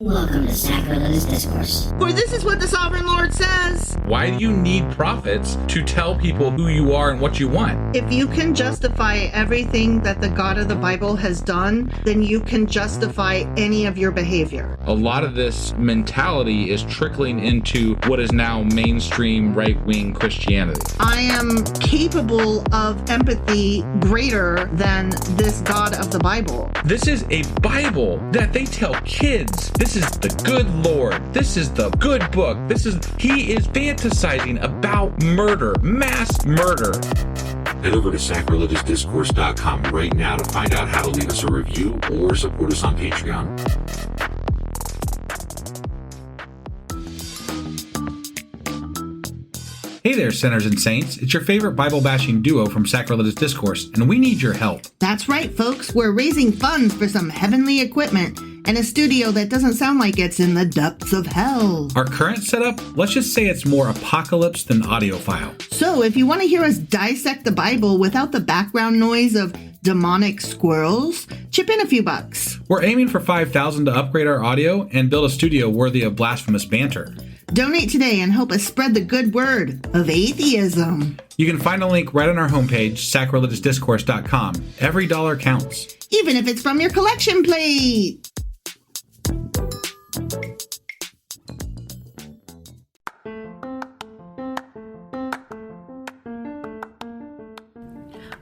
Welcome to Sacrilegious Discourse. For this is what the Sovereign Lord says. Why do you need prophets to tell people who you are and what you want? If you can justify everything that the God of the Bible has done, then you can justify any of your behavior. A lot of this mentality is trickling into what is now mainstream right-wing Christianity. I am capable of empathy greater than this God of the Bible. This is a Bible that they tell kids. This is the good Lord. This is the good book. He is fantasizing about murder, mass murder. Head over to sacrilegiousdiscourse.com right now to find out how to leave us a review or support us on Patreon. Hey there, sinners and saints. It's your favorite Bible-bashing duo from Sacrilegious Discourse, and we need your help. That's right, folks. We're raising funds for some heavenly equipment and a studio that doesn't sound like it's in the depths of hell. Our current setup, let's just say it's more apocalypse than audiophile. So if you want to hear us dissect the Bible without the background noise of demonic squirrels, chip in a few bucks. We're aiming for $5,000 to upgrade our audio and build a studio worthy of blasphemous banter. Donate today and help us spread the good word of atheism. You can find a link right on our homepage, sacrilegiousdiscourse.com. Every dollar counts. Even if it's from your collection plate.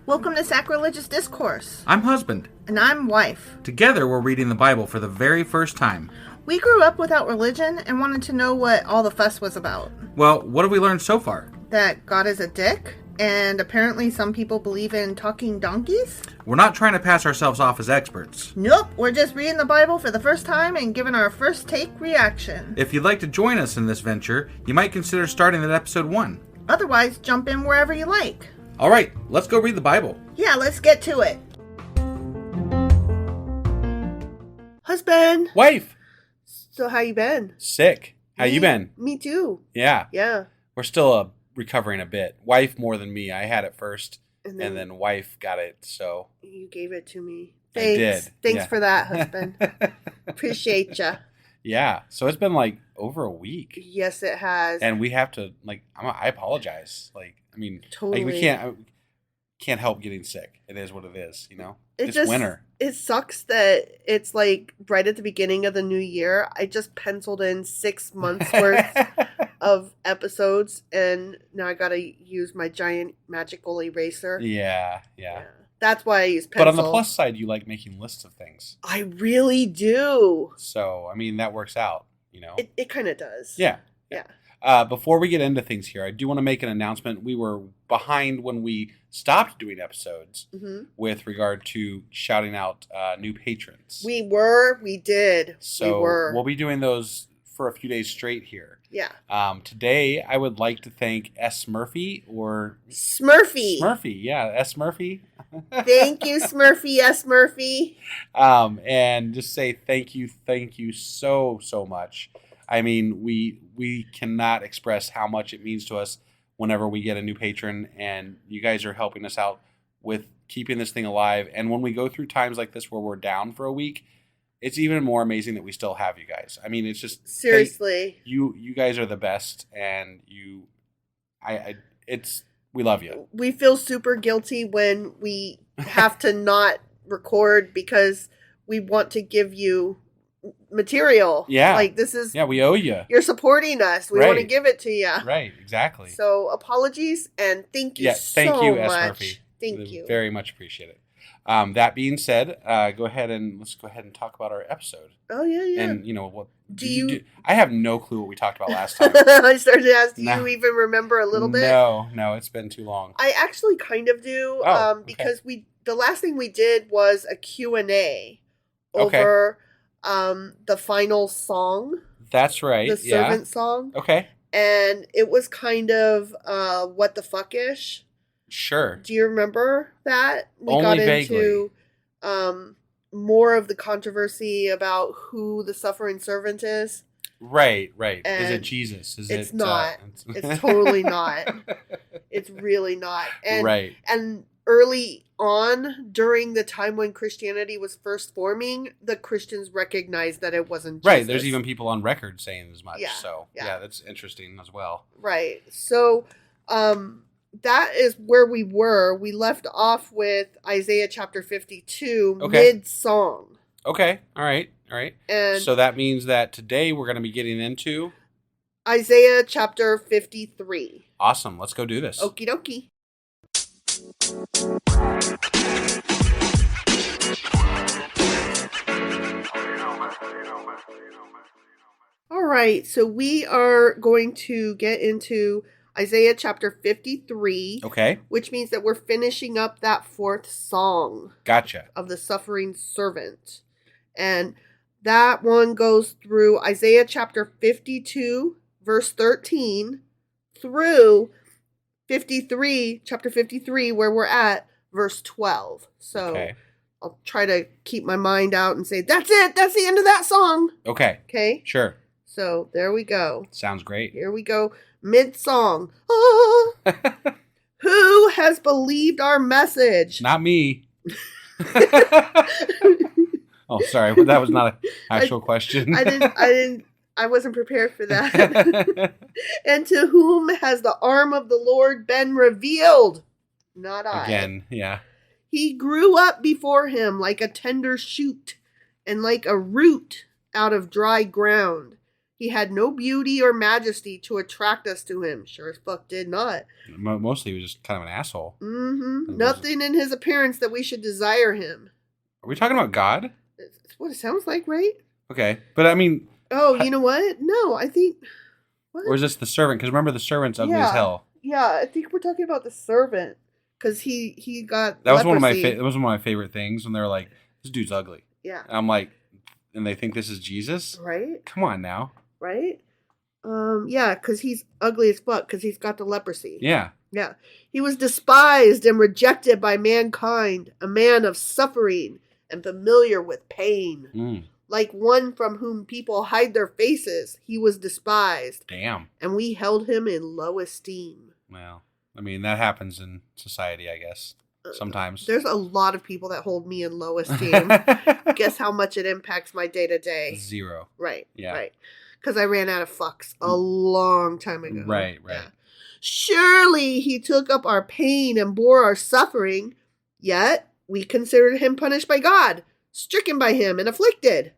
Welcome to Sacrilegious Discourse. I'm husband. And I'm wife. Together we're reading the Bible for the very first time. We grew up without religion and wanted to know what all the fuss was about. Well, what have we learned so far? That God is a dick, and apparently some people believe in talking donkeys? We're not trying to pass ourselves off as experts. Nope, we're just reading the Bible for the first time and giving our first take reaction. If you'd like to join us in this venture, you might consider starting at episode 1. Otherwise, jump in wherever you like. All right, let's go read the Bible. Yeah, let's get to it. Husband. Wife. So how you been? Sick. How you been? Me too. Yeah. Yeah. We're still recovering a bit. Wife more than me. I had it first, and then wife got it, so. You gave it to me. Thanks. I did. Thanks for that, husband. Appreciate ya. Yeah. So it's been like over a week. Yes, it has. And we have to, I apologize. Totally. We can't help getting sick. It is what it is, It's winter. It sucks that it's like right at the beginning of the new year. I just penciled in 6 months worth of episodes, and now I gotta use my giant magical eraser. Yeah. That's why I use pencil. But on the plus side, you like making lists of things. I really do. So, that works out, It kind of does. Yeah. Before we get into things here, I do want to make an announcement. We were behind when we stopped doing episodes with regard to shouting out new patrons. We did. So we'll be doing those for a few days straight here. Yeah. Today, I would like to thank S. Murphy or... Smurfy. Yeah, S. Murphy. Thank you, Smurfy, S. Murphy. And just say thank you so much. We cannot express how much it means to us whenever we get a new patron, and you guys are helping us out with keeping this thing alive. And when we go through times like this where we're down for a week, it's even more amazing that we still have you guys. It's just seriously, you guys are the best, and we love you. We feel super guilty when we have to not record because we want to give you material. Yeah. We owe you. You're supporting us. We want to give it to you. Right, exactly. So apologies and thank you thank you, much. S. Murphy. Thank you. Very much appreciate it. That being said, let's go ahead and talk about our episode. Oh, yeah. And, what do you do? I have no clue what we talked about last time. I started to ask, do you even remember a little bit? No, it's been too long. I actually kind of do, because the last thing we did was a Q&A over the final song. That's right. The servant song. Okay. And it was kind of what the fuck-ish. Sure. Do you remember that? We Only got vaguely. Into more of the controversy about who the suffering servant is. Right. And is it Jesus? It's not. It's totally not. It's really not. And, right. And early on, during the time when Christianity was first forming, the Christians recognized that it wasn't Jesus. Right. There's even people on record saying as much. Yeah, So, yeah. yeah, that's interesting as well. Right. So, that is where we were. We left off with Isaiah chapter 52, Okay. mid-song. Okay. All right. All right. And So that means that today we're going to be getting into... Isaiah chapter 53. Awesome. Let's go do this. Okie dokie. All right, so we are going to get into Isaiah chapter 53, Okay. which means that we're finishing up that fourth song Gotcha. of the suffering servant. And that one goes through Isaiah chapter 52, verse 13, through chapter 53, where we're at, verse 12. So Okay. I'll try to keep my mind out and say, that's it. That's the end of that song. Okay. Okay. Sure. So there we go. Sounds great. Here we go. Mid-song. Ah, who has believed our message? Not me. Oh, sorry. That was not an actual question. I wasn't prepared for that. And to whom has the arm of the Lord been revealed? Not I. Again, yeah. He grew up before him like a tender shoot and like a root out of dry ground. He had no beauty or majesty to attract us to him. Sure as fuck did not. Mostly he was just kind of an asshole. Mm-hmm. Nothing in his appearance that we should desire him. Are we talking about God? That's what it sounds like, right? Okay. But I mean... Oh, you know what? No, I think... What? Or is this the servant? Because remember, the servant's ugly as hell. Yeah, I think we're talking about the servant. Because he got That was leprosy. that was one of my favorite things when they were like, this dude's ugly. Yeah. And I'm like, and they think this is Jesus? Right? Come on now. Right? Yeah, because he's ugly as fuck because he's got the leprosy. Yeah. Yeah. He was despised and rejected by mankind, a man of suffering and familiar with pain. Mm. Like one from whom people hide their faces, he was despised. Damn. And we held him in low esteem. Well, I mean, that happens in society, I guess. Sometimes. There's a lot of people that hold me in low esteem. Guess how much it impacts my day-to-day? 0. Right. Yeah. Right. Because I ran out of fucks a long time ago. Right. Yeah. Surely he took up our pain and bore our suffering, yet we considered him punished by God, stricken by him and afflicted.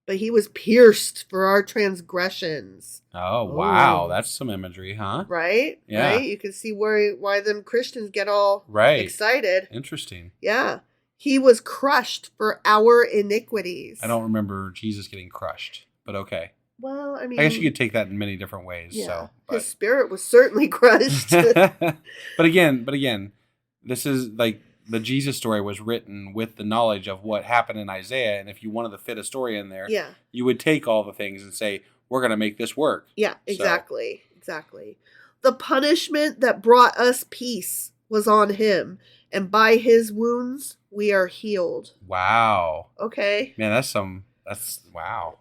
But he was pierced for our transgressions. Oh, wow. That's some imagery, huh? Right? Yeah. Right? You can see why them Christians get all Right. excited. Interesting. Yeah. He was crushed for our iniquities. I don't remember Jesus getting crushed, but okay. Well, I mean... I guess you could take that in many different ways. Yeah. So, His spirit was certainly crushed. but again, this is like the Jesus story was written with the knowledge of what happened in Isaiah, and if you wanted to fit a story in there, Yeah. you would take all the things and say, we're going to make this work. Yeah, exactly. Exactly. The punishment that brought us peace was on him, and by his wounds we are healed. Wow. Okay. Man, that's wow.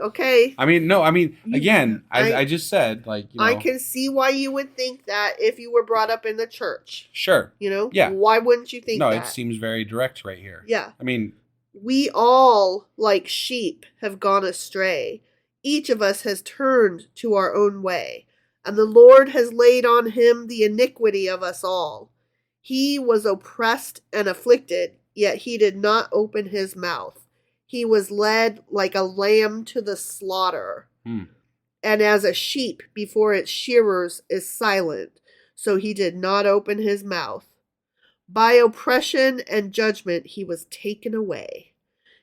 Okay. Again, I- I just said, like, you know. I can see why you would think that if you were brought up in the church. Sure. You know? Yeah. Why wouldn't you think No, that? it seems very direct right here. Yeah. I mean, We all, like sheep, have gone astray. Each of us has turned to our own way, and the Lord has laid on him the iniquity of us all. He was oppressed and afflicted, yet he did not open his mouth. He was led like a lamb to the slaughter, and as a sheep before its shearers is silent, so he did not open his mouth. By oppression and judgment he was taken away.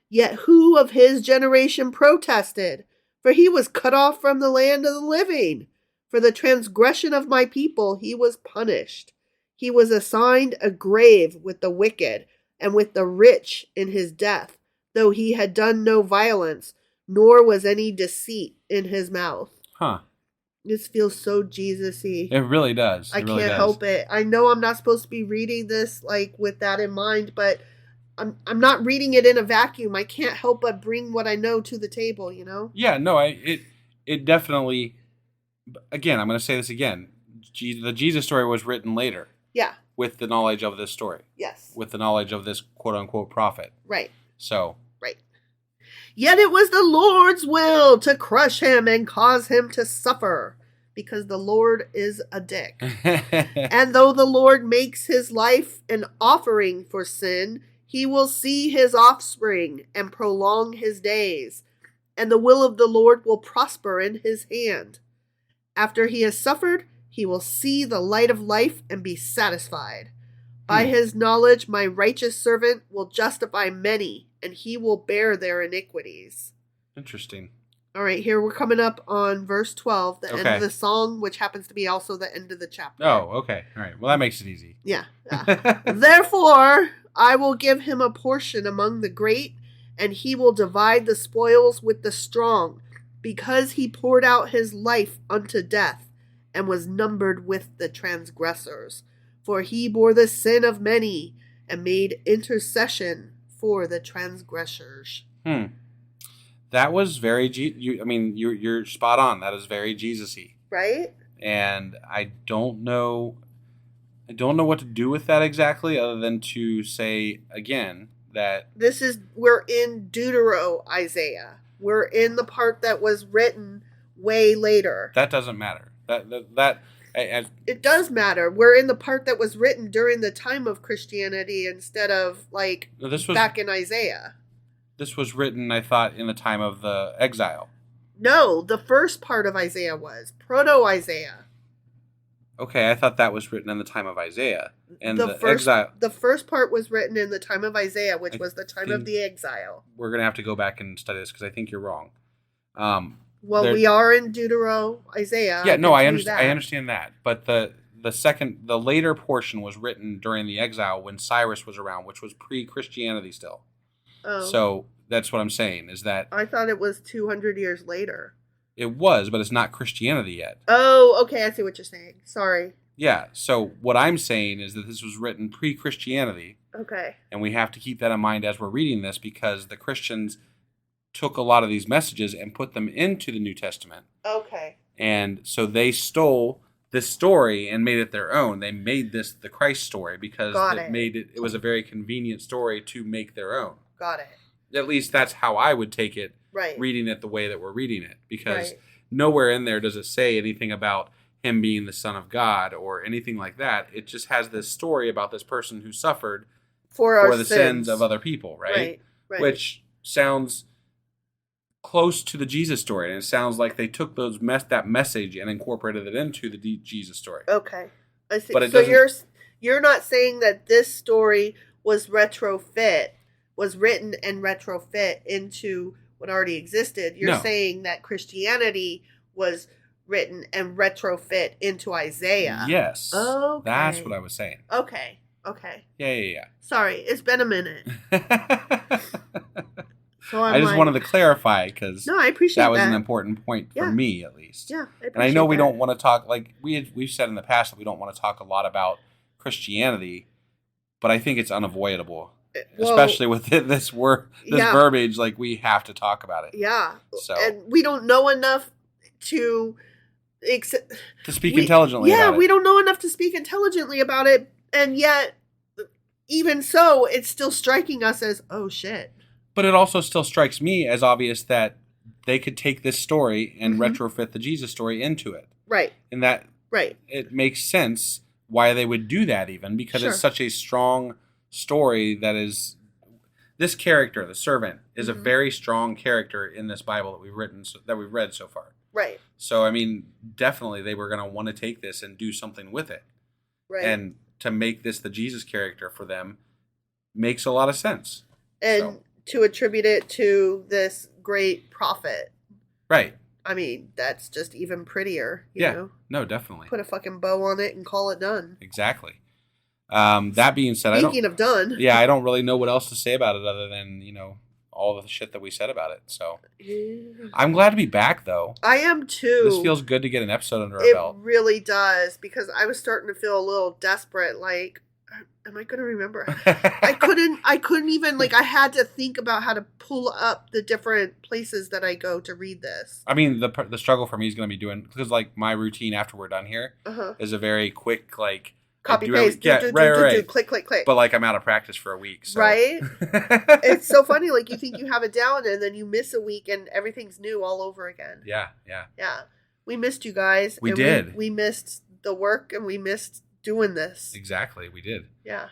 Yet who of his generation protested? For he was cut off from the land of the living. For the transgression of my people he was punished. He was assigned a grave with the wicked and with the rich in his death, though he had done no violence, nor was any deceit in his mouth. huh. This feels so Jesus-y. It really does. I can't help it. I know I'm not supposed to be reading this like with that in mind, but I'm not reading it in a vacuum. I can't help but bring what I know to the table, you know? Yeah, no, it definitely, again, I'm going to say this again. The Jesus story was written later. Yeah. with the knowledge of this story. Yes. With the knowledge of this quote-unquote prophet. Right. So. Right. Yet it was the Lord's will to crush him and cause him to suffer, because the Lord is a dick. And though the Lord makes his life an offering for sin, he will see his offspring and prolong his days, and the will of the Lord will prosper in his hand. After he has suffered, he will see the light of life and be satisfied. By his knowledge, my righteous servant will justify many, and he will bear their iniquities. Interesting. All right, here we're coming up on verse 12, the end of the song, which happens to be also the end of the chapter. Oh, okay. All right. Well, that makes it easy. Yeah. Therefore, I will give him a portion among the great, and he will divide the spoils with the strong, because he poured out his life unto death, and was numbered with the transgressors. For he bore the sin of many, and made intercession for the transgressors. That was very, you're spot on. That is very Jesus-y. Right? And I don't know what to do with that exactly, other than to say, again, that... We're in Deutero-Isaiah. We're in the part that was written way later. That doesn't matter. It does matter. We're in the part that was written during the time of Christianity instead of, back in Isaiah. This was written, I thought, in the time of the exile. No, the first part of Isaiah was. Proto-Isaiah. Okay, I thought that was written in the time of Isaiah. And exile. The first part was written in the time of Isaiah, which was the time of the exile. We're going to have to go back and study this, because I think you're wrong. We are in Deutero-Isaiah. Yeah, no, I understand that. But the later portion was written during the exile when Cyrus was around, which was pre-Christianity still. Oh. So that's what I'm saying, is that... I thought it was 200 years later. It was, but it's not Christianity yet. Oh, okay, I see what you're saying. Sorry. Yeah, so what I'm saying is that this was written pre-Christianity. Okay. And we have to keep that in mind as we're reading this, because the Christians took a lot of these messages and put them into the New Testament. Okay. And so they stole this story and made it their own. They made this the Christ story because it was a very convenient story to make their own. Got it. At least that's how I would take it, right, reading it the way that we're reading it. Because nowhere in there does it say anything about him being the Son of God or anything like that. It just has this story about this person who suffered for the sins of other people, right? Right. Which sounds close to the Jesus story, and it sounds like they took that message and incorporated it into the Jesus story. Okay, I see. But so you're not saying that this story was written and retrofit into what already existed. You're saying that Christianity was written and retrofit into Isaiah. Yes. Okay. That's what I was saying. Okay. Yeah. Sorry, it's been a minute. So I just wanted to clarify, because I appreciate that was an important point for me, at least. Yeah, and I know we don't want to talk, like we've said in the past, that we don't want to talk a lot about Christianity, but I think it's unavoidable. Especially with this verbiage, like, we have to talk about it. Yeah. So, and we don't know enough to speak intelligently about it. Yeah, we don't know enough to speak intelligently about it, and yet, even so, it's still striking us as, oh, shit. But it also still strikes me as obvious that they could take this story and retrofit the Jesus story into it. Right. And that it makes sense why they would do that, even, because it's such a strong story that is... This character, the servant, is a very strong character in this Bible that we've read so far. Right. So, I mean, definitely they were going to want to take this and do something with it. Right. And to make this the Jesus character for them makes a lot of sense. And to attribute it to this great prophet. Right. I mean, that's just even prettier, you know? No, definitely. Put a fucking bow on it and call it done. Exactly. That being said, Speaking of done. Yeah, I don't really know what else to say about it other than, all the shit that we said about it. So I'm glad to be back, though. I am too. This feels good to get an episode under our belt. It really does, because I was starting to feel a little desperate. Like, am I going to remember? I couldn't even, I had to think about how to pull up the different places that I go to read this. I mean, the struggle for me is going to be because, my routine after we're done here is a very quick, Copy paste, do, click, click, click. But like I'm out of practice for a week. So. Right? It's so funny. Like you think you have it down and then you miss a week and everything's new all over again. Yeah. Yeah. We missed you guys. We did. We missed the work and we missed doing this. Exactly. We did. Yeah.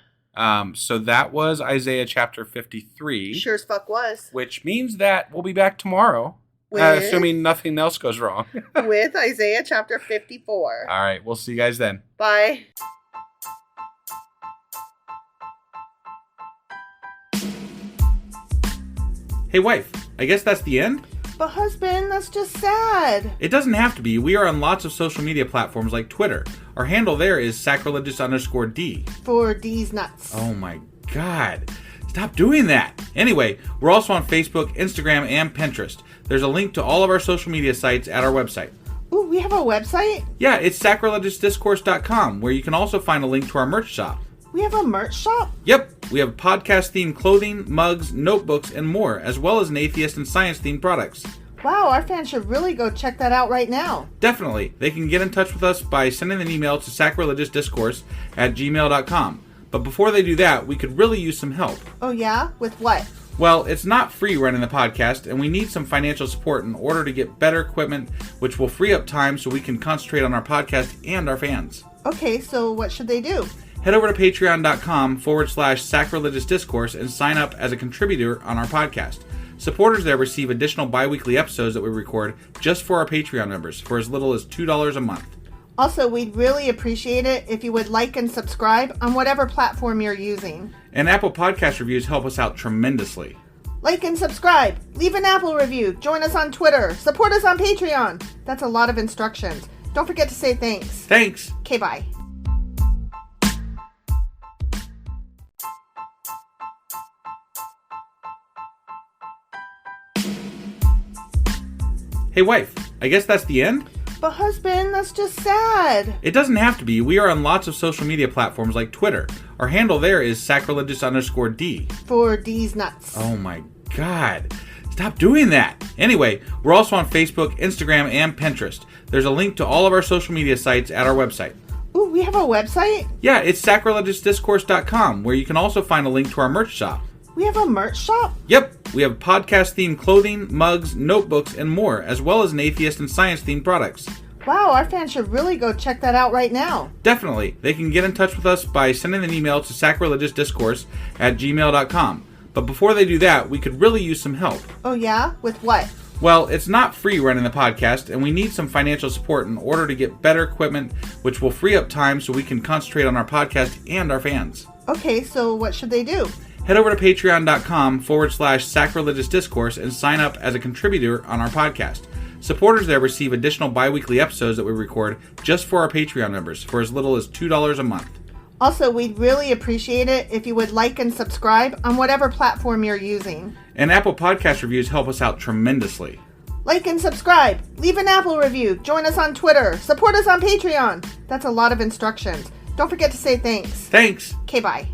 So that was Isaiah chapter 53. Sure as fuck was. Which means that we'll be back tomorrow. Assuming nothing else goes wrong. With Isaiah chapter 54. All right. We'll see you guys then. Bye. Hey, wife. I guess that's the end? But husband, that's just sad. It doesn't have to be. We are on lots of social media platforms like Twitter. Our handle there is sacrilegious_D. For D's nuts. Oh my God. Stop doing that. Anyway, we're also on Facebook, Instagram, and Pinterest. There's a link to all of our social media sites at our website. Ooh, we have a website? Yeah, it's sacrilegiousdiscourse.com, where you can also find a link to our merch shop. We have a merch shop? Yep, we have podcast-themed clothing, mugs, notebooks, and more, as well as an atheist and science-themed products. Wow, our fans should really go check that out right now. Definitely. They can get in touch with us by sending an email to sacrilegiousdiscourse@gmail.com. But before they do that, we could really use some help. Oh yeah? With what? Well, it's not free running the podcast, and we need some financial support in order to get better equipment, which will free up time so we can concentrate on our podcast and our fans. Okay, so what should they do? Head over to patreon.com/sacrilegious discourse and sign up as a contributor on our podcast. Supporters there receive additional bi-weekly episodes that we record just for our Patreon members for as little as $2 a month. Also, we'd really appreciate it if you would like and subscribe on whatever platform you're using. And Apple Podcast reviews help us out tremendously. Like and subscribe, leave an Apple review, join us on Twitter, support us on Patreon. That's a lot of instructions. Don't forget to say thanks. Thanks. Okay, bye. Hey, wife, I guess that's the end? But husband, that's just sad. It doesn't have to be. We are on lots of social media platforms like Twitter. Our handle there is sacrilegious_D. For D's nuts. Oh my God. Stop doing that. Anyway, we're also on Facebook, Instagram, and Pinterest. There's a link to all of our social media sites at our website. Ooh, we have a website? Yeah, it's sacrilegiousdiscourse.com, where you can also find a link to our merch shop. We have a merch shop? Yep, we have podcast-themed clothing, mugs, notebooks, and more, as well as an atheist and science-themed products. Wow, our fans should really go check that out right now. Definitely. They can get in touch with us by sending an email to sacrilegiousdiscourse@gmail.com. But before they do that, we could really use some help. Oh yeah? With what? Well, it's not free running the podcast, and we need some financial support in order to get better equipment, which will free up time so we can concentrate on our podcast and our fans. Okay, so what should they do? Head over to patreon.com/sacrilegious discourse and sign up as a contributor on our podcast. Supporters there receive additional bi-weekly episodes that we record just for our Patreon members for as little as $2 a month. Also, we'd really appreciate it if you would like and subscribe on whatever platform you're using. And Apple Podcast reviews help us out tremendously. Like and subscribe, leave an Apple review, join us on Twitter, support us on Patreon. That's a lot of instructions. Don't forget to say thanks. Thanks. Okay, bye.